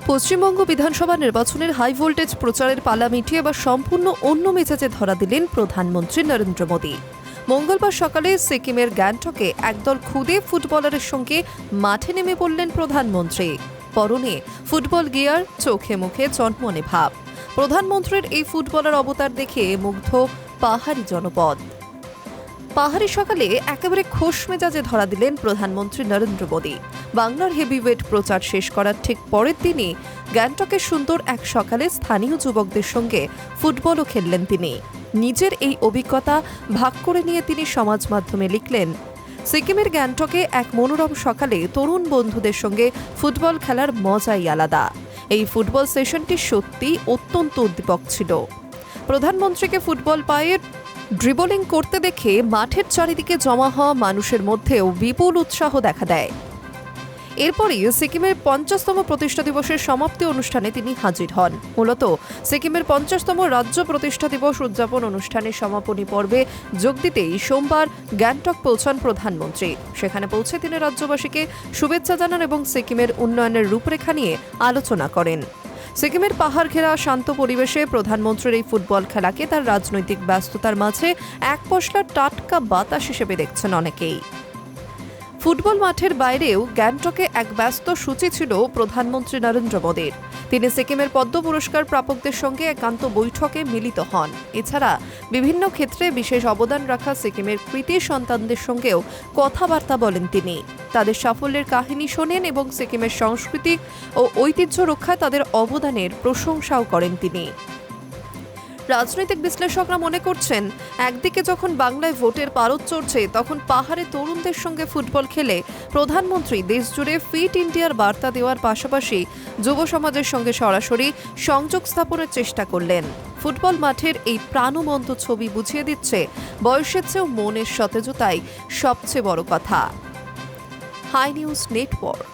পশ্চিমবঙ্গ বিধানসভা নির্বাচনের high voltage প্রচারের পালা মিটিয়ে এবার সম্পূর্ণ অন্য মেজাজে ধরা দিলেন প্রধানমন্ত্রী নরেন্দ্র মোদী। মঙ্গলবার সকালে সিকিমের গ্যাংটকে একদল খুদে ফুটবলারের সঙ্গে মাঠে নেমে পড়লেন প্রধানমন্ত্রী। পরনে ফুটবল গিয়ার, চোখে মুখে জন্মনে ভাব। প্রধানমন্ত্রীর এই ফুটবলার অবতার দেখে মুগ্ধ পাহাড়ি জনপদ। পাহাড়ি সকালে একেবারে খোশ মেজাজে ধরা দিলেন প্রধানমন্ত্রী নরেন্দ্র মোদী। বাংলার হেভিওয়েট প্রচার শেষ করার ঠিক পরের দিনই গ্যাংটকের সুন্দর এক সকালে স্থানীয় যুবকদের সঙ্গে ফুটবলও খেললেন তিনি। নিজের এই অভিজ্ঞতা ভাগ করে নিয়ে তিনি সমাজ মাধ্যমে লিখলেন, সিকিমের গ্যাংটকে এক মনোরম সকালে তরুণ বন্ধুদের সঙ্গে ফুটবল খেলার মজাই আলাদা। এই ফুটবল সেশনটি সত্যি অত্যন্ত উদ্দীপক ছিল। প্রধানমন্ত্রীকে ফুটবল পায়ে ড্রিবলিং করতে দেখে মাঠের চারিদিকে জমা হওয়া মানুষের মধ্যেও বিপুল উৎসাহ দেখা দেয়। এরপরই সিকিমের ৫০তম প্রতিষ্ঠা দিবসের সমাপ্তি অনুষ্ঠানে তিনি হাজির হন। মূলত সিকিমের ৫০তম রাজ্য প্রতিষ্ঠা দিবস উদযাপন অনুষ্ঠানের সমাপনী পর্বে যোগ দিতেই সোমবার গ্যাংটক পৌঁছান প্রধানমন্ত্রী। সেখানে পৌঁছে তিনি রাজ্যবাসীকে শুভেচ্ছা জানান এবং সিকিমের উন্নয়নের রূপরেখা নিয়ে আলোচনা করেন। সিকিমের পাহাড় ঘেরা শান্ত পরিবেশে প্রধানমন্ত্রীর এই ফুটবল খেলাকে তার রাজনৈতিক ব্যস্ততার মাঝে এক পশলা টাটকা বাতাস হিসেবে দেখছেন অনেকেই। ফুটবল মাঠের বাইরেও গ্যাংটকে এক ব্যস্ত সূচি ছিল প্রধানমন্ত্রী নরেন্দ্র মোদীর। তিনি সিকিমের পদ্ম পুরস্কার প্রাপকদের সঙ্গে একান্ত বৈঠকে মিলিত হন। এছাড়া বিভিন্ন ক্ষেত্রে বিশেষ অবদান রাখা সিকিমের কৃতি সন্তানদের সঙ্গেও কথাবার্তা বলেন তিনি। তাদের সাফল্যের কাহিনী শোনেন এবং সিকিমের সাংস্কৃতিক ও ঐতিহ্য রক্ষায় তাদের অবদানের প্রশংসাও করেন তিনি। রাজনৈতিক বিশ্লেষকরা মনে করছেন, একদিকে যখন বাংলায় ভোটের পারদ চড়ছে, তখন পাহাড়ে তরুণদের সঙ্গে ফুটবল খেলে প্রধানমন্ত্রী দেশজুড়ে ফিট ইন্ডিয়ার বার্তা দেওয়ার পাশাপাশি যুব সমাজের সঙ্গে সরাসরি সংযোগ স্থাপনের চেষ্টা করলেন। ফুটবল মাঠের এই প্রাণবন্ত ছবি বুঝিয়ে দিচ্ছে, বয়সের চেয়েও মনের সতেজতাই সবচেয়ে বড় কথা। Hi news network.